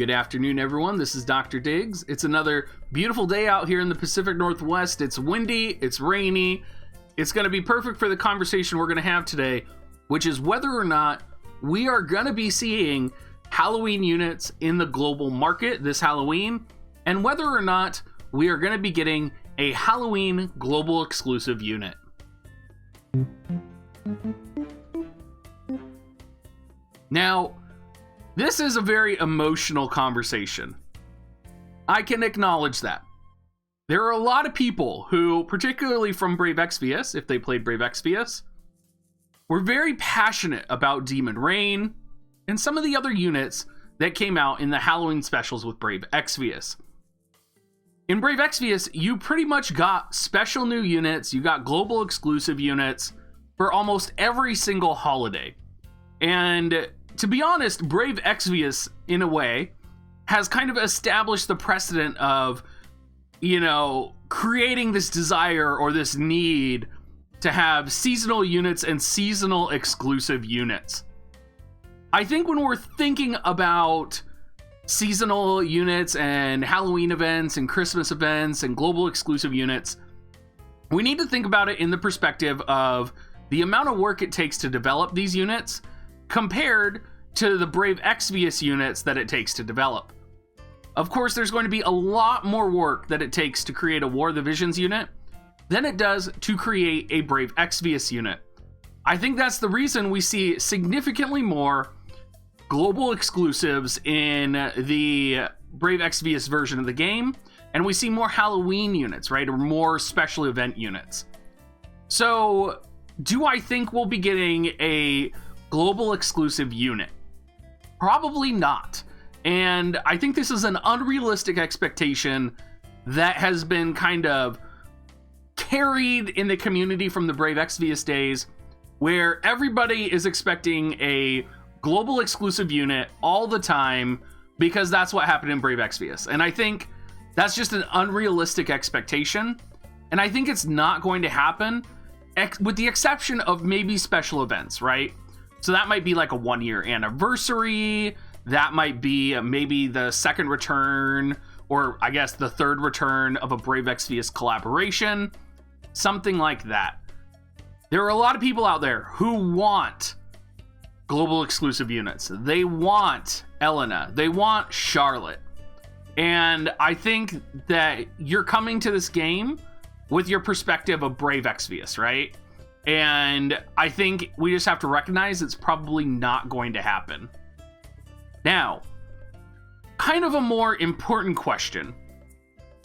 Good afternoon, everyone. This is Dr. Diggs. It's another beautiful day out here in the Pacific Northwest. It's windy, it's rainy. It's going to be perfect for the conversation we're going to have today, which is whether or not we are going to be seeing Halloween units in the global market this Halloween, and whether or not we are going to be getting a Halloween global exclusive unit. Now, this is a very emotional conversation. I can acknowledge that. There are a lot of people who, particularly from Brave Exvius, if they played Brave Exvius, were very passionate about Demon Rain and some of the other units that came out in the Halloween specials with Brave Exvius. In Brave Exvius, you pretty much got special new units, you got global exclusive units for almost every single holiday. And to be honest, Brave Exvius, in a way, has kind of established the precedent of, creating this desire or this need to have seasonal units and seasonal exclusive units. I think when we're thinking about seasonal units and Halloween events and Christmas events and global exclusive units, we need to think about it in the perspective of the amount of work it takes to develop these units compared to the Brave Exvius units that it takes to develop. Of course, there's going to be a lot more work that it takes to create a War of the Visions unit than it does to create a Brave Exvius unit. I think that's the reason we see significantly more global exclusives in the Brave Exvius version of the game, and we see more Halloween units, right? Or more special event units. So, do I think we'll be getting a global exclusive unit? Probably not. And I think this is an unrealistic expectation that has been kind of carried in the community from the Brave Exvius days, where everybody is expecting a global exclusive unit all the time because that's what happened in Brave Exvius. And I think that's just an unrealistic expectation. And I think it's not going to happen, with the exception of maybe special events, right? So that might be like a 1-year anniversary. That might be maybe the second return, or I guess the third return of a Brave Exvius collaboration. Something like that. There are a lot of people out there who want global exclusive units. They want Elena. They want Charlotte. And I think that you're coming to this game with your perspective of Brave Exvius, right? And I think we just have to recognize it's probably not going to happen. Now, kind of a more important question.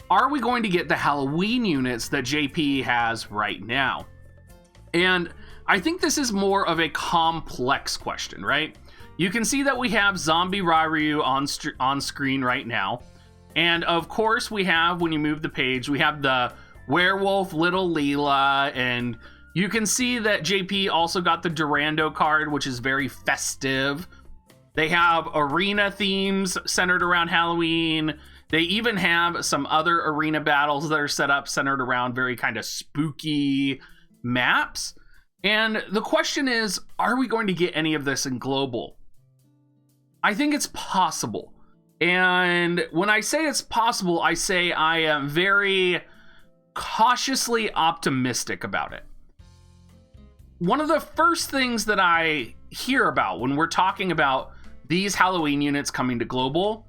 Are we going to get the Halloween units that JP has right now? And I think this is more of a complex question, right? You can see that we have Zombie Ryu on screen right now. And of course we have, when you move the page, we have the Werewolf Little Leela, and you can see that JP also got the Durando card, which is very festive. They have arena themes centered around Halloween. They even have some other arena battles that are set up centered around very kind of spooky maps. And the question is, are we going to get any of this in global? I think it's possible. And when I say it's possible, I say I am very cautiously optimistic about it. One of the first things that I hear about when we're talking about these Halloween units coming to global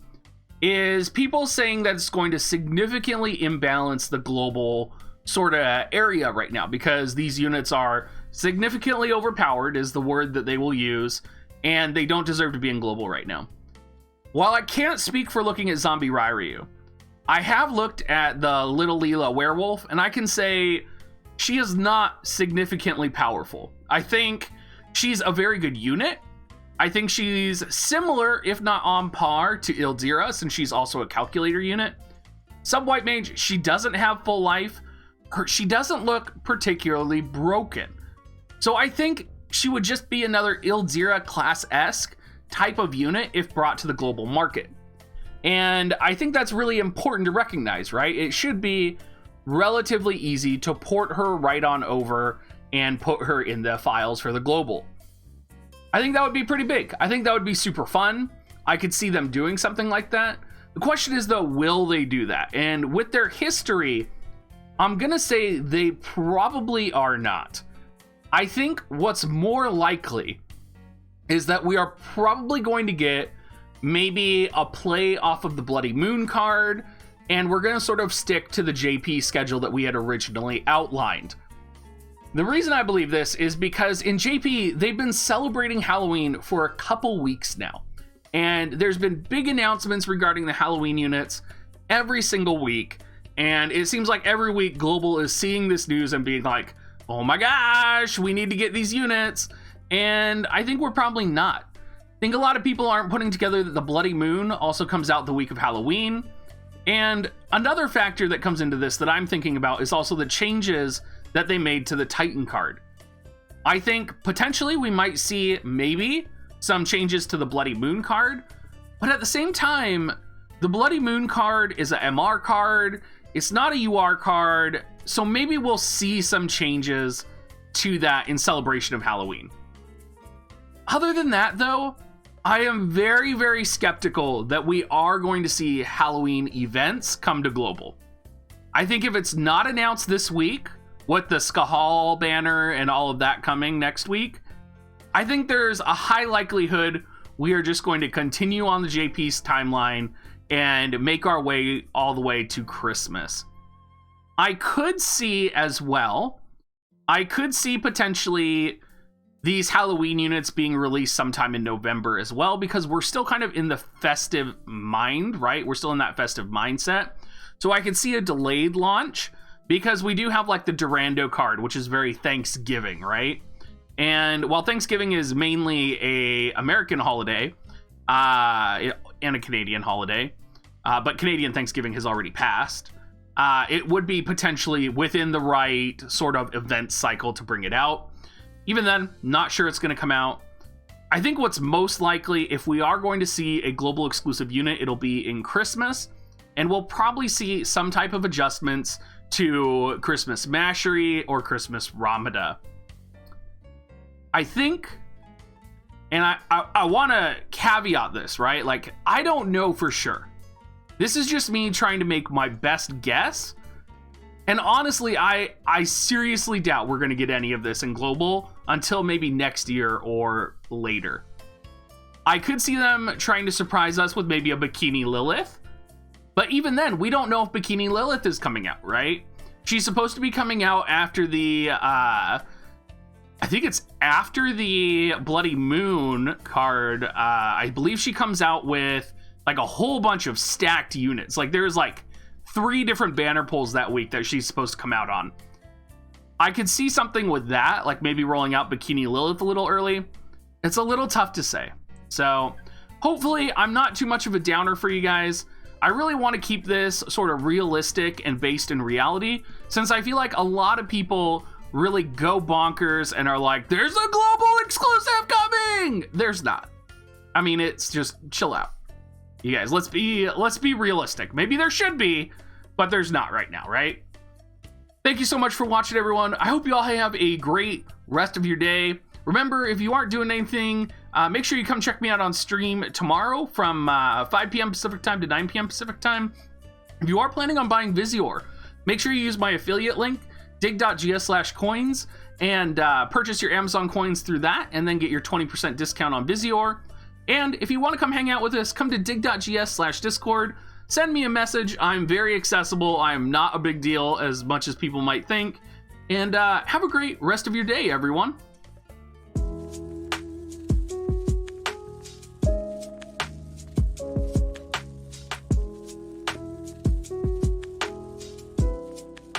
is people saying that it's going to significantly imbalance the global sort of area right now, because these units are significantly overpowered is the word that they will use, and they don't deserve to be in global right now. While I can't speak for looking at Zombie Ryu, I have looked at the Little Leela Werewolf, and I can say she is not significantly powerful. I think she's a very good unit. I think she's similar, if not on par, to Ildira, since she's also a calculator unit. Sub-White Mage, she doesn't have full life. She doesn't look particularly broken. So I think she would just be another Ildira class-esque type of unit if brought to the global market. And I think that's really important to recognize, right? It should be relatively easy to port her right on over and put her in the files for the global. I think that would be pretty big. I think that would be super fun. I could see them doing something like that. The question is, though, will they do that? And with their history, I'm going to say they probably are not. I think what's more likely is that we are probably going to get maybe a play off of the Bloody Moon card, and we're going to sort of stick to the JP schedule that we had originally outlined. The reason I believe this is because in JP, they've been celebrating Halloween for a couple weeks now. And there's been big announcements regarding the Halloween units every single week. And it seems like every week Global is seeing this news and being like, oh my gosh, we need to get these units. And I think we're probably not. I think a lot of people aren't putting together that the Bloody Moon also comes out the week of Halloween. And another factor that comes into this that I'm thinking about is also the changes that they made to the Titan card. I think potentially we might see maybe some changes to the Bloody Moon card, but at the same time, the Bloody Moon card is a MR card, it's not a UR card, so maybe we'll see some changes to that in celebration of Halloween. Other than that, though, I am very, very skeptical that we are going to see Halloween events come to Global. I think if it's not announced this week, with the Skahal banner and all of that coming next week, I think there's a high likelihood we are just going to continue on the JP's timeline and make our way all the way to Christmas. I could see as well, potentially these Halloween units being released sometime in November as well, because we're still kind of in the festive mind, right? We're still in that festive mindset. So I could see a delayed launch because we do have like the Durando card, which is very Thanksgiving, right? And while Thanksgiving is mainly a American holiday and a Canadian holiday, but Canadian Thanksgiving has already passed, it would be potentially within the right sort of event cycle to bring it out. Even then, not sure it's going to come out. I think what's most likely, if we are going to see a global exclusive unit, it'll be in Christmas, and we'll probably see some type of adjustments to Christmas Mashery or Christmas Ramada. I think, and I want to caveat this, right? Like, I don't know for sure. This is just me trying to make my best guess. And honestly, I seriously doubt we're going to get any of this in Global until maybe next year or later. I could see them trying to surprise us with maybe a Bikini Lilith. But even then, we don't know if Bikini Lilith is coming out, right? She's supposed to be coming out after the, I think it's after the Bloody Moon card. I believe she comes out with like a whole bunch of stacked units. Like there's like 3 different banner pulls that week that she's supposed to come out on. I could see something with that, like maybe rolling out Bikini Lilith a little early. It's a little tough to say. So hopefully I'm not too much of a downer for you guys. I really want to keep this sort of realistic and based in reality, since I feel like a lot of people really go bonkers and are like, there's a global exclusive coming! There's not. I mean, it's just chill out. You guys, let's be realistic. Maybe there should be, but there's not right now, right? Thank you so much for watching, everyone. I hope you all have a great rest of your day. Remember, if you aren't doing anything, make sure you come check me out on stream tomorrow from 5 p.m. Pacific time to 9 p.m. Pacific time. If you are planning on buying Visior, make sure you use my affiliate link, dig.gs/coins, and purchase your Amazon coins through that, and then get your 20% discount on Visior. And if you want to come hang out with us, come to dig.gs/discord. Send me a message. I'm very accessible. I am not a big deal as much as people might think. And have a great rest of your day, everyone.